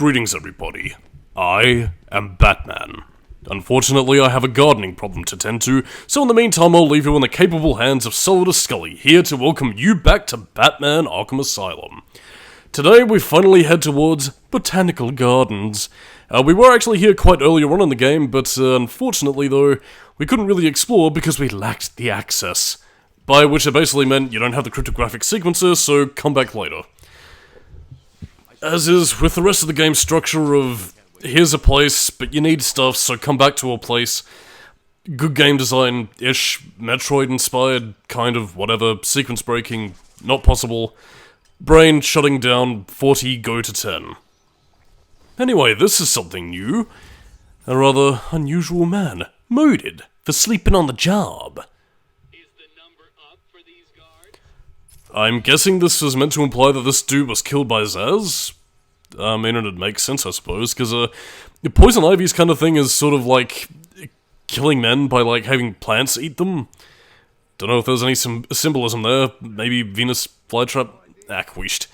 Greetings everybody, I am Batman. Unfortunately, I have a gardening problem to tend to, so in the meantime I'll leave you in the capable hands of Solidus-Skully, here to welcome you back to Batman Arkham Asylum. Today we finally head towards Botanical Gardens. We were actually here quite earlier on in the game, but unfortunately though, we couldn't really explore because we lacked the access. By which it basically meant you don't have the cryptographic sequences, so come back later. As is with the rest of the game structure of, here's a place, but you need stuff, so come back to a place. Good game design-ish, Metroid-inspired, kind of, whatever, sequence breaking, not possible. Brain shutting down, 40 go to 10. Anyway, this is something new. A rather unusual man, murdered for sleeping on the job. Is the number up for these guards? I'm guessing this was meant to imply that this dude was killed by Zaz? I mean, it makes sense, I suppose, because, Poison Ivy's kind of thing is sort of like killing men by, like, having plants eat them. Don't know if there's any symbolism there. Maybe Venus flytrap? Queashed.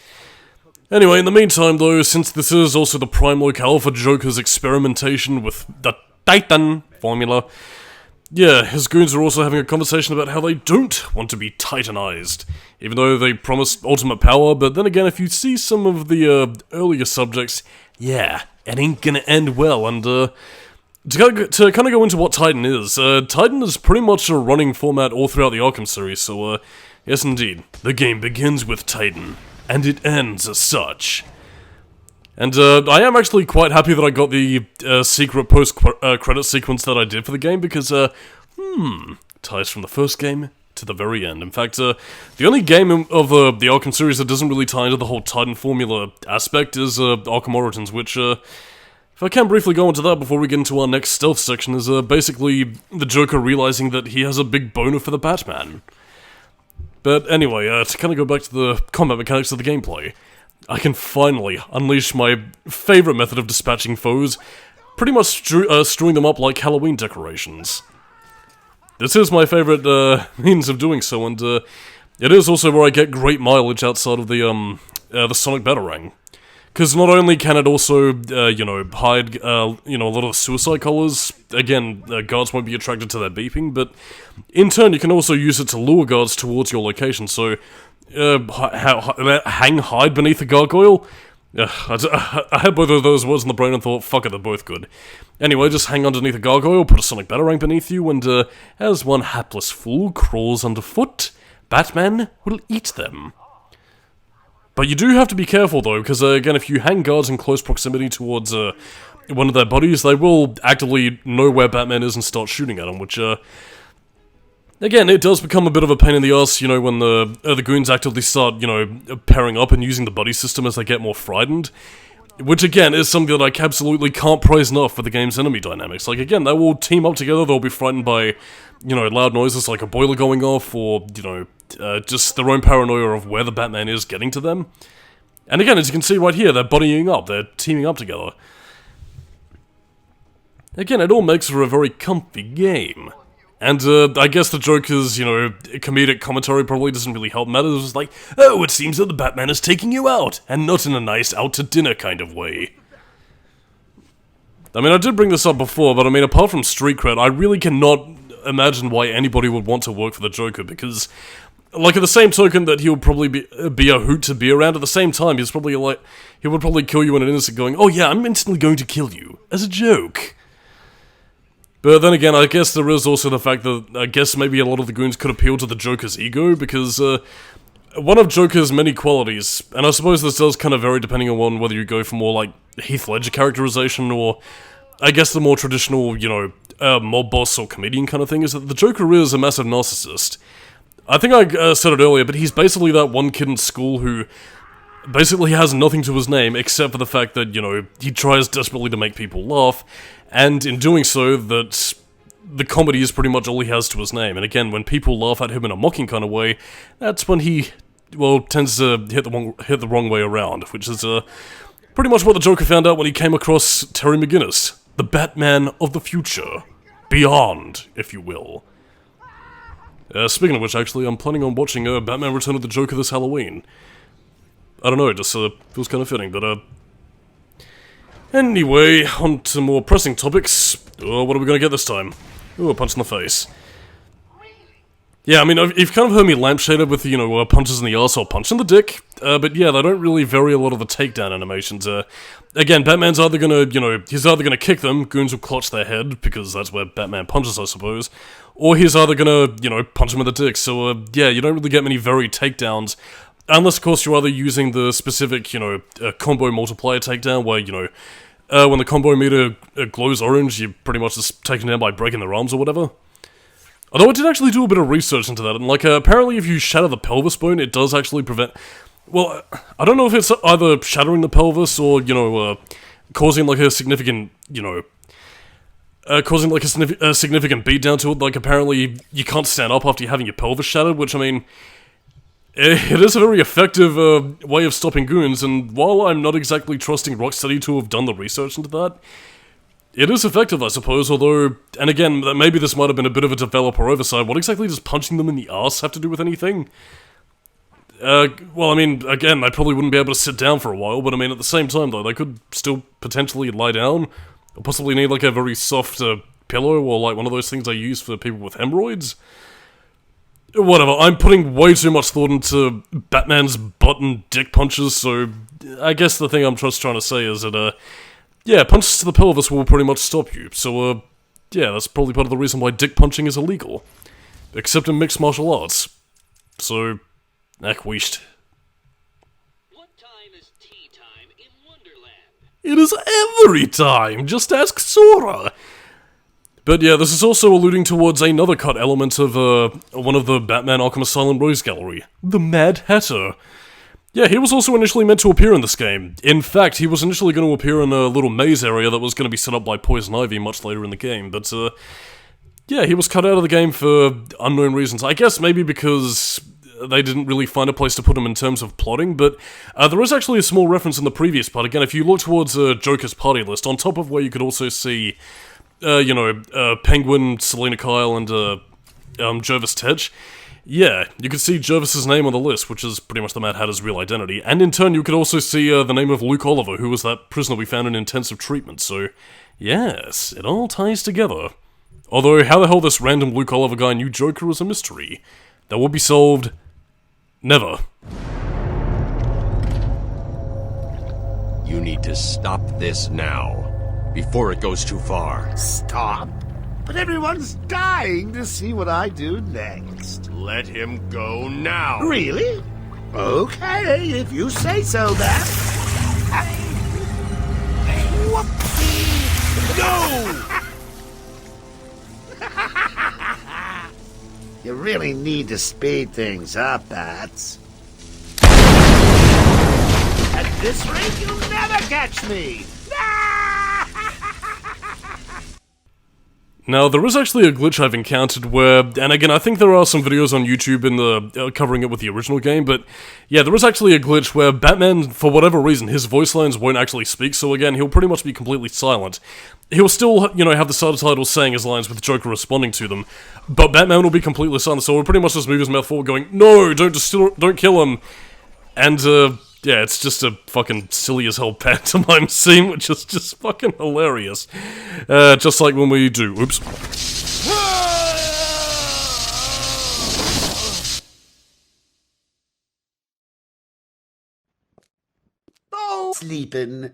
Anyway, in the meantime, though, since this is also the prime locale for Joker's experimentation with the Titan formula, yeah, his goons are also having a conversation about how they don't want to be titanized, even though they promise ultimate power, but then again, if you see some of the earlier subjects, yeah, it ain't gonna end well, and to kind of go into what Titan is, Titan is pretty much a running format all throughout the Arkham series, so yes indeed, the game begins with Titan, and it ends as such. And I am actually quite happy that I got the secret post-credit sequence that I did for the game, because, ties from the first game to the very end. In fact, the only game of the Arkham series that doesn't really tie into the whole Titan formula aspect is Arkham Origins, which, if I can briefly go into that before we get into our next stealth section, is basically the Joker realizing that he has a big boner for the Batman. But anyway, to kind of go back to the combat mechanics of the gameplay, I can finally unleash my favorite method of dispatching foes, pretty much strewing them up like Halloween decorations. This is my favorite means of doing so, and it is also where I get great mileage outside of the Sonic Batarang. Because not only can it also, hide, a lot of the suicide collars, again, guards won't be attracted to their beeping, but in turn you can also use it to lure guards towards your location, so hide beneath a gargoyle? I had both of those words in the brain and thought, fuck it, they're both good. Anyway, just hang underneath a gargoyle, put a Sonic Batarang beneath you, and as one hapless fool crawls underfoot, Batman will eat them. But you do have to be careful though, because again, if you hang guards in close proximity towards one of their bodies, they will actively know where Batman is and start shooting at him, which, again, it does become a bit of a pain in the ass, when the goons actively start, pairing up and using the buddy system as they get more frightened. Which, again, is something that I absolutely can't praise enough for the game's enemy dynamics. Like, again, they will team up together, they'll be frightened by, loud noises like a boiler going off, or, just their own paranoia of where the Batman is getting to them. And again, as you can see right here, they're buddying up, they're teaming up together. Again, it all makes for a very comfy game. And, I guess the Joker's, comedic commentary probably doesn't really help matters. It's like, oh, it seems that the Batman is taking you out, and not in a nice out-to-dinner kind of way. I mean, I did bring this up before, but I mean, apart from street cred, I really cannot imagine why anybody would want to work for the Joker, because, like, at the same token that he would probably be a hoot to be around, at the same time, he's probably like, he would probably kill you in an instant going, oh yeah, I'm instantly going to kill you, as a joke. But then again, I guess there is also the fact that, I guess maybe a lot of the goons could appeal to the Joker's ego, because, one of Joker's many qualities, and I suppose this does kind of vary depending on whether you go for more, like, Heath Ledger characterization, or, I guess the more traditional, mob boss or comedian kind of thing, is that the Joker is a massive narcissist. I think I said it earlier, but he's basically that one kid in school who basically has nothing to his name, except for the fact that, he tries desperately to make people laugh, and in doing so, that the comedy is pretty much all he has to his name. And again, when people laugh at him in a mocking kind of way, that's when he, well, tends to hit the wrong way around, which is pretty much what the Joker found out when he came across Terry McGinnis, the Batman of the future. Beyond, if you will. Speaking of which, actually, I'm planning on watching Batman Return of the Joker this Halloween. I don't know, it just feels kind of fitting, but Anyway, on to more pressing topics. Oh, what are we gonna get this time? Oh, a punch in the face. Yeah, I mean, you've kind of heard me lampshade with, punches in the arse or punch in the dick, but yeah, they don't really vary a lot of the takedown animations. Again, Batman's either gonna, he's either gonna kick them, goons will clutch their head, because that's where Batman punches, I suppose, or he's either gonna, punch them in the dick, so, yeah, you don't really get many varied takedowns, unless, of course, you're either using the specific, combo multiplier takedown, where, when the combo meter glows orange, you're pretty much just taken down by breaking their arms or whatever. Although I did actually do a bit of research into that, and apparently if you shatter the pelvis bone, it does actually prevent... Well, I don't know if it's either shattering the pelvis or, causing a significant, causing a significant beatdown to it. Apparently you can't stand up after you're having your pelvis shattered, which, I mean, it is a very effective way of stopping goons, and while I'm not exactly trusting Rocksteady to have done the research into that, it is effective, I suppose, although, and again, maybe this might have been a bit of a developer oversight. What exactly does punching them in the arse have to do with anything? Well, I mean, again, I probably wouldn't be able to sit down for a while, but I mean, at the same time, though, they could still potentially lie down, or possibly need, a very soft pillow, or, one of those things I use for people with hemorrhoids. Whatever, I'm putting way too much thought into Batman's butt and dick punches, so I guess the thing I'm just trying to say is that, yeah, punches to the pelvis will pretty much stop you, so, yeah, that's probably part of the reason why dick punching is illegal. Except in mixed martial arts. So, wished. What time is tea time in Wonderland? It is every time! Just ask Sora! But yeah, this is also alluding towards another cut element of, one of the Batman Arkham Asylum Rose Gallery. The Mad Hatter. Yeah, he was also initially meant to appear in this game. In fact, he was initially going to appear in a little maze area that was going to be set up by Poison Ivy much later in the game, but, yeah, he was cut out of the game for unknown reasons. I guess maybe because they didn't really find a place to put him in terms of plotting, but there is actually a small reference in the previous part. Again, if you look towards Joker's party list, on top of where you could also see, Penguin, Selena Kyle, and, Jervis Tetch, yeah, you could see Jervis's name on the list, which is pretty much the Mad Hatter's real identity, and in turn you could also see the name of Luke Oliver, who was that prisoner we found in intensive treatment, so yes, it all ties together. Although, how the hell this random Luke Oliver guy knew Joker is a mystery. That will be solved... never. You need to stop this now, before it goes too far. Stop? But everyone's dying to see what I do next. Let him go now. Really? Okay, if you say so, then. Whoopsie! No! You really need to speed things up, Bats. At this rate, you'll never catch me! Now, there is actually a glitch I've encountered where, and again, I think there are some videos on YouTube in the covering it with the original game, but yeah, there is actually a glitch where Batman, for whatever reason, his voice lines won't actually speak, so again, he'll pretty much be completely silent. He'll still, have the subtitles saying his lines with Joker responding to them, but Batman will be completely silent, so he'll pretty much just move his mouth forward going, "No, don't kill him!" And, yeah, it's just a fucking silly as hell pantomime scene, which is just fucking hilarious. Just like when we do, oops. Oh, sleeping.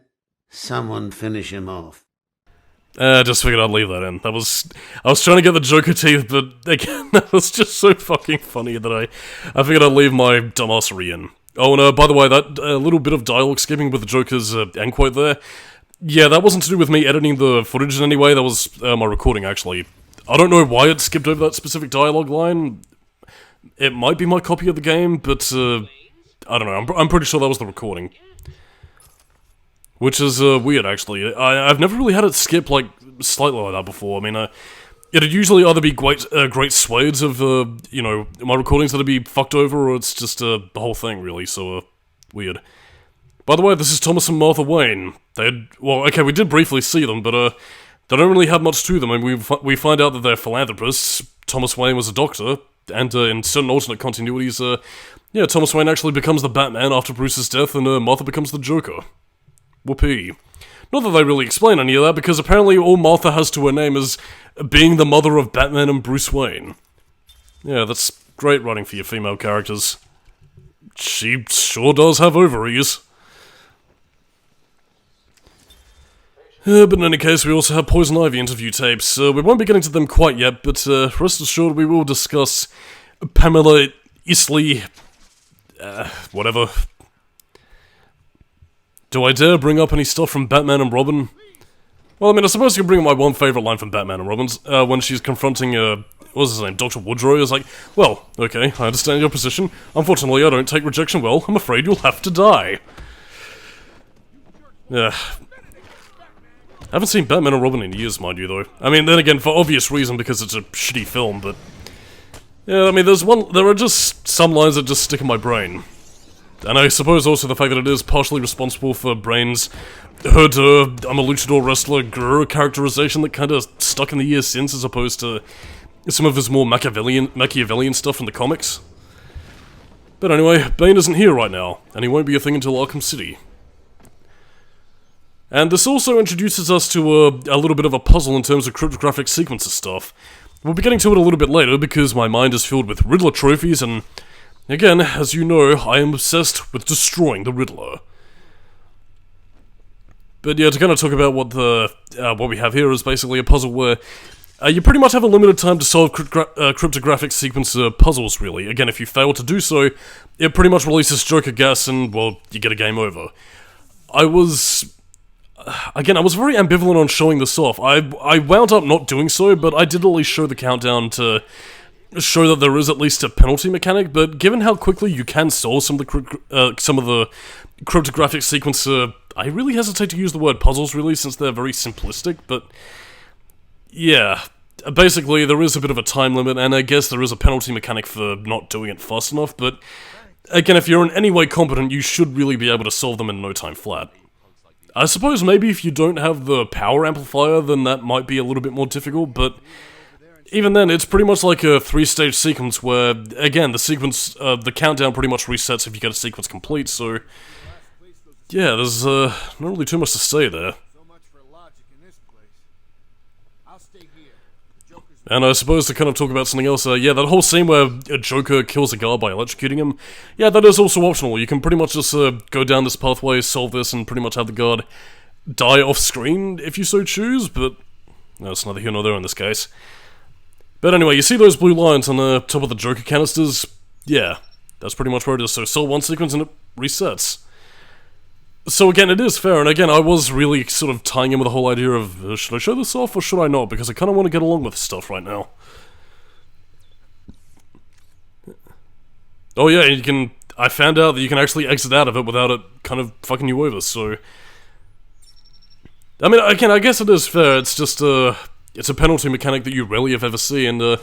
Someone finish him off. Just figured I'd leave that in. I was trying to get the Joker teeth, but again, that was just so fucking funny that I figured I'd leave my dumbassery in. Oh, and by the way, that little bit of dialogue skipping with the Joker's end quote there, yeah, that wasn't to do with me editing the footage in any way, that was my recording, actually. I don't know why it skipped over that specific dialogue line. It might be my copy of the game, but, I don't know, I'm pretty sure that was the recording. Which is, weird, actually. I've never really had it skip, slightly like that before. I mean, it'd usually either be great swathes of, my recordings that'd be fucked over, or it's just, the whole thing, really, so, weird. By the way, this is Thomas and Martha Wayne. Well, okay, we did briefly see them, but, they don't really have much to them, and we find out that they're philanthropists. Thomas Wayne was a doctor, and, in certain alternate continuities, yeah, Thomas Wayne actually becomes the Batman after Bruce's death, and, Martha becomes the Joker. Whoopee. Not that they really explain any of that, because apparently all Martha has to her name is being the mother of Batman and Bruce Wayne. Yeah, that's great writing for your female characters. She sure does have ovaries. But in any case, we also have Poison Ivy interview tapes. We won't be getting to them quite yet, but rest assured we will discuss Pamela Isley... whatever. Do I dare bring up any stuff from Batman and Robin? Well, I mean, I suppose you can bring up my one favourite line from Batman and Robin's, when she's confronting, what was his name, Dr. Woodrow. It's like, well, okay, I understand your position. Unfortunately, I don't take rejection well. I'm afraid you'll have to die. Yeah. I haven't seen Batman and Robin in years, mind you, though. I mean, then again, for obvious reason, because it's a shitty film, but... Yeah, I mean, there are just some lines that just stick in my brain. And I suppose also the fact that it is partially responsible for Brain's I'm a luchador wrestler grr characterization that kind of stuck in the years since, as opposed to some of his more Machiavellian stuff from the comics. But anyway, Bane isn't here right now, and he won't be a thing until Arkham City. And this also introduces us to a little bit of a puzzle in terms of cryptographic sequences stuff. We'll be getting to it a little bit later, because my mind is filled with Riddler trophies, and again, as you know, I am obsessed with destroying the Riddler. But yeah, to kind of talk about what we have here is basically a puzzle where you pretty much have a limited time to solve cryptographic sequence puzzles, really. Again, if you fail to do so, it pretty much releases Joker gas and, well, you get a game over. I was very ambivalent on showing this off. I wound up not doing so, but I did at least show the countdown to show that there is at least a penalty mechanic, but given how quickly you can solve some of the cryptographic sequence, I really hesitate to use the word puzzles, really, since they're very simplistic, but yeah, basically there is a bit of a time limit, and I guess there is a penalty mechanic for not doing it fast enough, but again, if you're in any way competent, you should really be able to solve them in no time flat. I suppose maybe if you don't have the power amplifier, then that might be a little bit more difficult, but even then, it's pretty much like a 3-stage sequence where, again, the countdown pretty much resets if you get a sequence complete, so yeah, there's not really too much to say there. And I suppose to kind of talk about something else, yeah, that whole scene where a Joker kills a guard by electrocuting him, yeah, that is also optional. You can pretty much just go down this pathway, solve this, and pretty much have the guard die off-screen if you so choose, but that's neither here nor there in this case. But anyway, you see those blue lines on the top of the Joker canisters? Yeah, that's pretty much where it is. So solve one sequence and it resets. So again, it is fair, and again, I was really sort of tying in with the whole idea of, should I show this off or should I not? Because I kind of want to get along with stuff right now. Oh yeah, I found out that you can actually exit out of it without it kind of fucking you over, so... I mean, again, I guess it is fair, it's just, it's a penalty mechanic that you rarely ever see, and,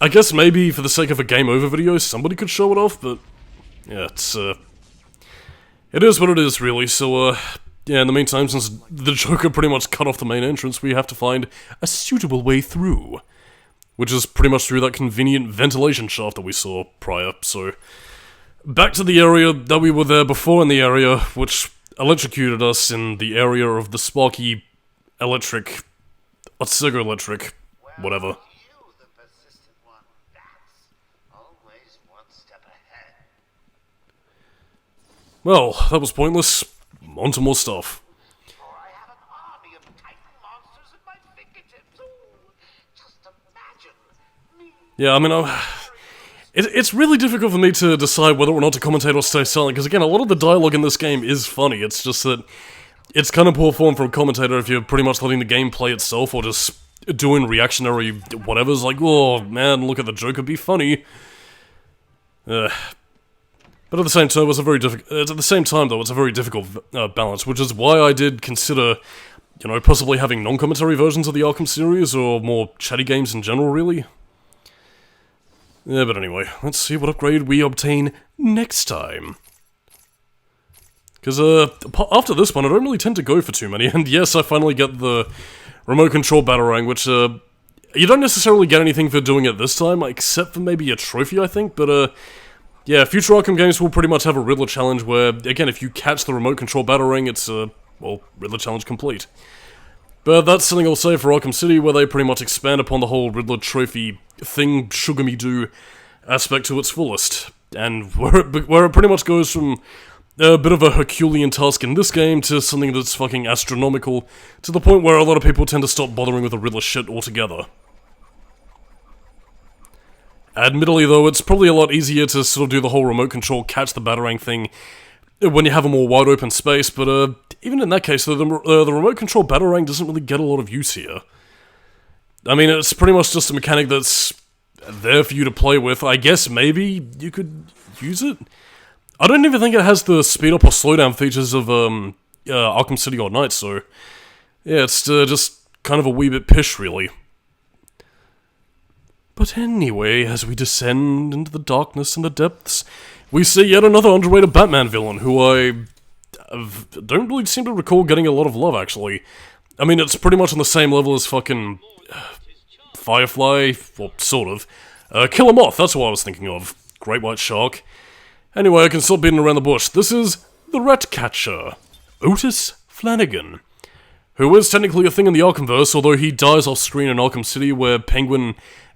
I guess maybe for the sake of a game over video, somebody could show it off, but... Yeah, it is what it is, really, so, yeah, in the meantime, since the Joker pretty much cut off the main entrance, we have to find a suitable way through. Which is pretty much through that convenient ventilation shaft that we saw prior, so... Back to the area that we were there before in the area, which electrocuted us in the area of the sparky electric... Otsego-electric... whatever. You, the persistent one, that's always one step ahead. Well, that was pointless. On to more stuff. For I have an army of Titan monsters at my fingertips. Ooh, just imagine me. Yeah, I mean, it's really difficult for me to decide whether or not to commentate or stay silent, because again, a lot of the dialogue in this game is funny, it's just that it's kind of poor form for a commentator if you're pretty much letting the game play itself, or just doing reactionary whatever's like, oh man, look at the Joker, be funny. But at the same time, it's a very difficult balance, which is why I did consider, you know, possibly having non-commentary versions of the Arkham series, or more chatty games in general, really. Yeah, but anyway, let's see what upgrade we obtain next time. Because, after this one, I don't really tend to go for too many, and yes, I finally get the remote control Batarang, which, you don't necessarily get anything for doing it this time, except for maybe a trophy, I think, but, yeah, future Arkham games will pretty much have a Riddler challenge where, again, if you catch the remote control Batarang, it's, well, Riddler challenge complete. But that's something I'll say for Arkham City, where they pretty much expand upon the whole Riddler trophy thing, sugar me do aspect to its fullest. And where it pretty much goes from a bit of a Herculean task in this game to something that's fucking astronomical, to the point where a lot of people tend to stop bothering with the Riddler shit altogether. Admittedly though, it's probably a lot easier to sort of do the whole remote control catch the Batarang thing when you have a more wide open space, but even in that case, the remote control Batarang doesn't really get a lot of use here. I mean, it's pretty much just a mechanic that's there for you to play with. I guess maybe you could use it? I don't even think it has the speed up or slowdown features of Arkham City or Night, so yeah, it's just kind of a wee bit pish, really. But anyway, as we descend into the darkness and the depths, we see yet another underrated Batman villain, who I don't really seem to recall getting a lot of love, actually. I mean, it's pretty much on the same level as fucking Firefly, well, sort of. Killer Moth, that's what I was thinking of. Great White Shark. Anyway, I can stop beating around the bush. This is the Ratcatcher, Otis Flanagan, who is technically a thing in the Arkhamverse, although he dies off screen in Arkham City, where Penguin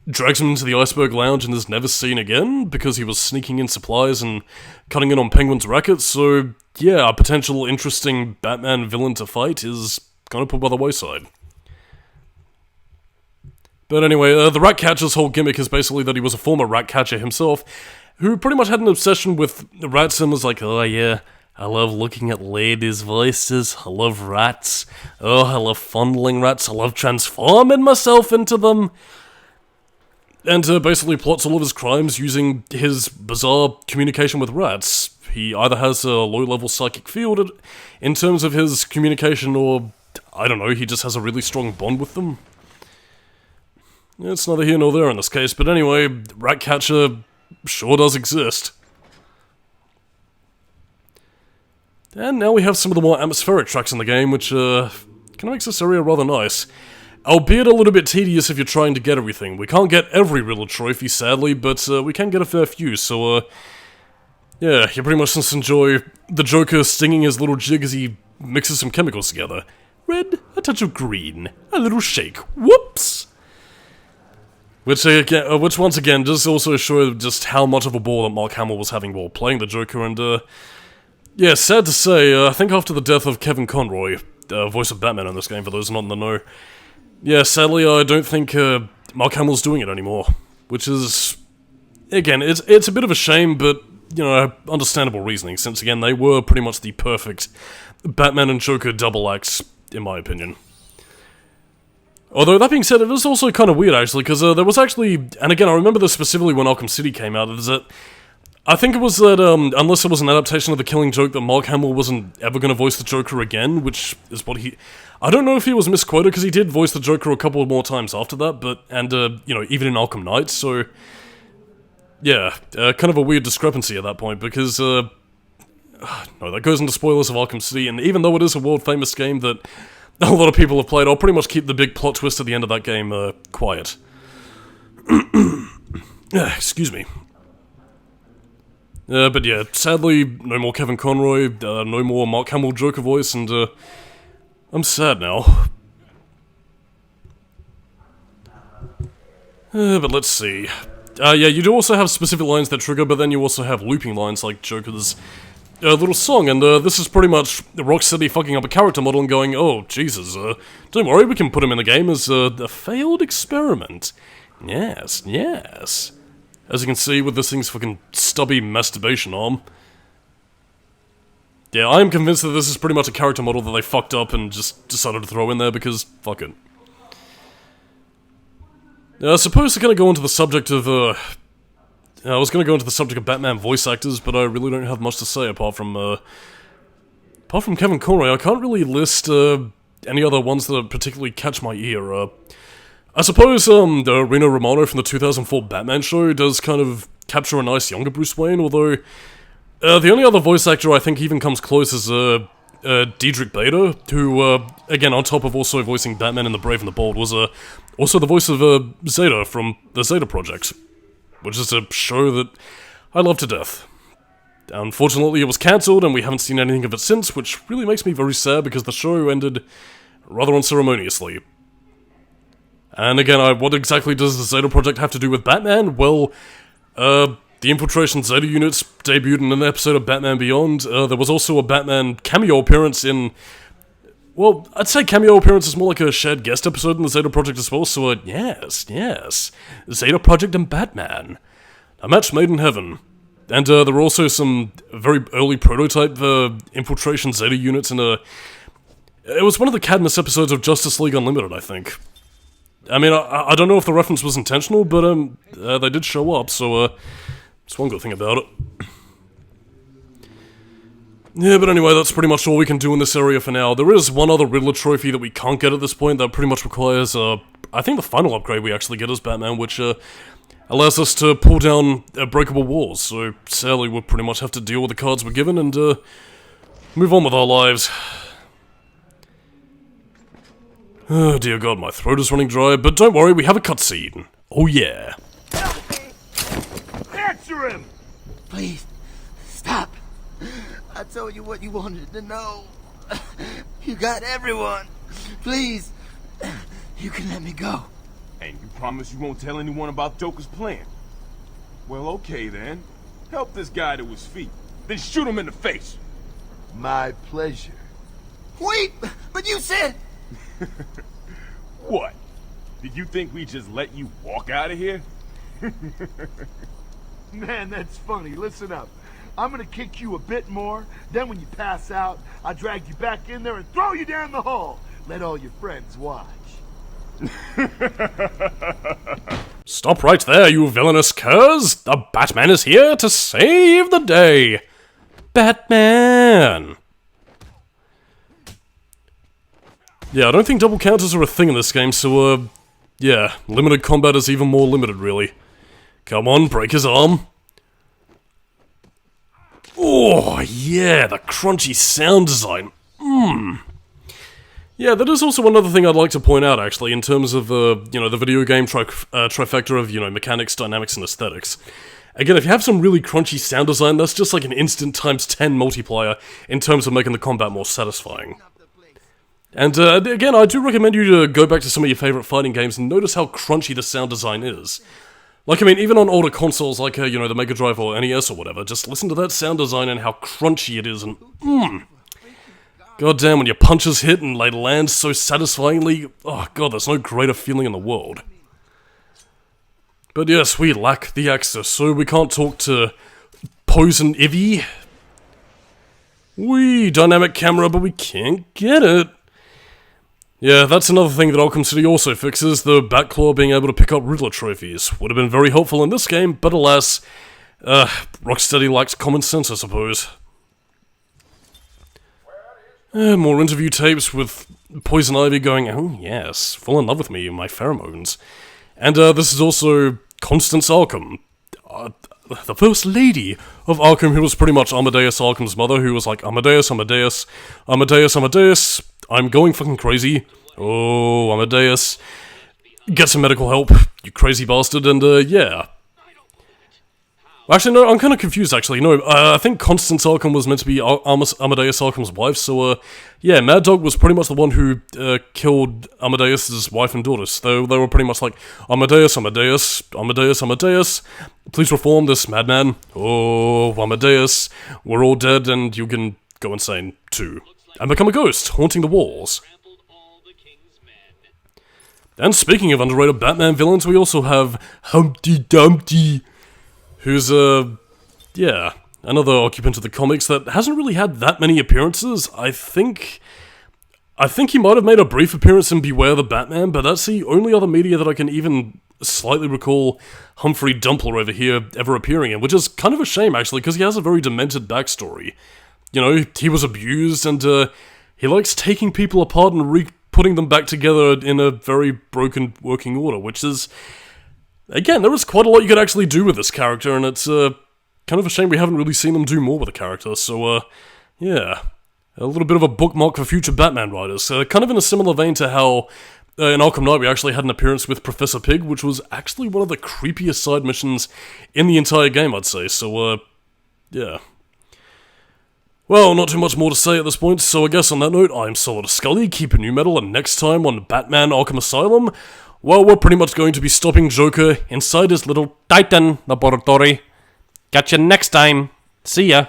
drags him into the Iceberg Lounge and is never seen again, because he was sneaking in supplies and cutting in on Penguin's racket, so yeah, a potential interesting Batman villain to fight is kind of put by the wayside. But anyway, the Ratcatcher's whole gimmick is basically that he was a former Ratcatcher himself, who pretty much had an obsession with rats and was like, oh yeah, I love looking at ladies' voices, I love rats, oh, I love fondling rats, I love transforming myself into them. And basically plots all of his crimes using his bizarre communication with rats. He either has a low-level psychic field in terms of his communication, or, I don't know, he just has a really strong bond with them. It's neither here nor there in this case, but anyway, Ratcatcher sure does exist. And now we have some of the more atmospheric tracks in the game, which kind of makes this area rather nice. Albeit a little bit tedious if you're trying to get everything. We can't get every Riddler trophy, sadly, but we can get a fair few, so yeah, you pretty much just enjoy the Joker stinging his little jig as he mixes some chemicals together. Red, a touch of green, a little shake, whoops! Which once again does also show just how much of a ball that Mark Hamill was having while playing the Joker, and yeah, sad to say, I think after the death of Kevin Conroy, voice of Batman in this game, for those not in the know, yeah, sadly, I don't think Mark Hamill's doing it anymore. Which is, again, it's a bit of a shame, but, you know, understandable reasoning, since, again, they were pretty much the perfect Batman and Joker double acts, in my opinion. Although, that being said, it is also kind of weird, actually, because there was actually, and again, I remember this specifically when Arkham City came out, is that I think it was that, unless it was an adaptation of The Killing Joke, that Mark Hamill wasn't ever going to voice the Joker again, which is what he... I don't know if he was misquoted, because he did voice the Joker a couple more times after that, but, and, you know, even in Arkham Knight, so... Yeah, kind of a weird discrepancy at that point, because, no, that goes into spoilers of Arkham City, and even though it is a world-famous game that a lot of people have played, I'll pretty much keep the big plot twist at the end of that game, quiet. Excuse me. But yeah, sadly, no more Kevin Conroy, no more Mark Hamill Joker voice, and I'm sad now. But let's see. Yeah, you do also have specific lines that trigger, but then you also have looping lines like Joker's little song, and this is pretty much Rocksteady fucking up a character model and going, oh, Jesus, don't worry, we can put him in the game as a failed experiment. Yes, yes. As you can see with this thing's fucking stubby masturbation arm. Yeah, I am convinced that this is pretty much a character model that they fucked up and just decided to throw in there because, fuck it. I suppose to kind of go into the subject of, I was going to go into the subject of Batman voice actors, but I really don't have much to say apart from Kevin Conroy. I can't really list, any other ones that particularly catch my ear. I suppose, Reno Romano from the 2004 Batman show does kind of capture a nice younger Bruce Wayne, although, the only other voice actor I think even comes close is, Diedrich Bader, who, again, on top of also voicing Batman in The Brave and the Bold, was, also the voice of, Zeta from the Zeta Project, which is a show that I love to death. Unfortunately, it was cancelled, and we haven't seen anything of it since, which really makes me very sad because the show ended rather unceremoniously. And again, what exactly does the Zeta Project have to do with Batman? Well, the Infiltration Zeta units debuted in an episode of Batman Beyond. There was also a Batman cameo appearance in... Well, I'd say cameo appearance is more like a shared guest episode in the Zeta Project as well, so yes. Zeta Project and Batman. A match made in heaven. And there were also some very early prototype Infiltration Zeta units in a... It was one of the Cadmus episodes of Justice League Unlimited, I think. I mean, I don't know if the reference was intentional, but they did show up, so that's one good thing about it. Yeah, but anyway, that's pretty much all we can do in this area for now. There is one other Riddler trophy that we can't get at this point that pretty much requires, I think the final upgrade we actually get as Batman, which allows us to pull down breakable walls, so sadly we'll pretty much have to deal with the cards we're given and move on with our lives. Oh dear god, my throat is running dry, but don't worry, we have a cutscene. Oh yeah. Answer him! Please, stop. I told you what you wanted to know. You got everyone. Please, you can let me go. And you promise you won't tell anyone about Joker's plan? Well, okay then. Help this guy to his feet. Then shoot him in the face. My pleasure. Wait, but you said... What? Did you think we just let you walk out of here? Man, that's funny. Listen up. I'm gonna kick you a bit more, then when you pass out, I'll drag you back in there and throw you down the hall. Let all your friends watch. Stop right there, you villainous curs! The Batman is here to save the day! Batman! Yeah, I don't think double counters are a thing in this game, so, yeah, limited combat is even more limited, really. Come on, break his arm. Oh, yeah, the crunchy sound design. Yeah, that is also another thing I'd like to point out, actually, in terms of, the video game trifecta of, mechanics, dynamics, and aesthetics. Again, if you have some really crunchy sound design, that's just like an instant times 10 multiplier in terms of making the combat more satisfying. And, again, I do recommend you to go back to some of your favorite fighting games and notice how crunchy the sound design is. Like, I mean, even on older consoles like, the Mega Drive or NES or whatever, just listen to that sound design and how crunchy it is and, God damn, when your punches hit and they land so satisfyingly, oh god, there's no greater feeling in the world. But yes, we lack the access, so we can't talk to Poison Ivy. Wee, dynamic camera, but we can't get it. Yeah, that's another thing that Arkham City also fixes, the Batclaw being able to pick up Riddler trophies. Would have been very helpful in this game, but alas, Rocksteady lacks common sense, I suppose. More interview tapes with Poison Ivy going, oh yes, fall in love with me, my pheromones. And this is also Constance Arkham, the first lady of Arkham, who was pretty much Amadeus Arkham's mother, who was like, Amadeus, Amadeus, Amadeus, Amadeus, I'm going fucking crazy. Oh, Amadeus. Get some medical help, you crazy bastard, and yeah. Actually, no, I'm kind of confused, actually. No, I think Constance Arkham was meant to be Amadeus Arkham's wife, so, yeah, Mad Dog was pretty much the one who killed Amadeus' wife and daughter. So they were pretty much like, Amadeus, Amadeus, Amadeus, Amadeus, please reform this madman. Oh, Amadeus, we're all dead and you can go insane, too. And become a ghost, haunting the walls. And speaking of underrated Batman villains, we also have Humpty Dumpty, who's, yeah, another occupant of the comics that hasn't really had that many appearances. I think he might have made a brief appearance in Beware the Batman, but that's the only other media that I can even slightly recall Humphrey Dumpler over here ever appearing in, which is kind of a shame, actually, because he has a very demented backstory. You know, he was abused, and he likes taking people apart and putting them back together in a very broken working order, which is... Again, there is quite a lot you could actually do with this character, and it's kind of a shame we haven't really seen them do more with the character, so, yeah. A little bit of a bookmark for future Batman writers. Kind of in a similar vein to how in Arkham Knight we actually had an appearance with Professor Pig, which was actually one of the creepiest side missions in the entire game, I'd say, so, yeah. Well, not too much more to say at this point, so I guess on that note, I'm Solidus-Skully, keeping you metal, and next time on Batman Arkham Asylum, well, we're pretty much going to be stopping Joker inside his little Titan laboratory. Catch you next time. See ya.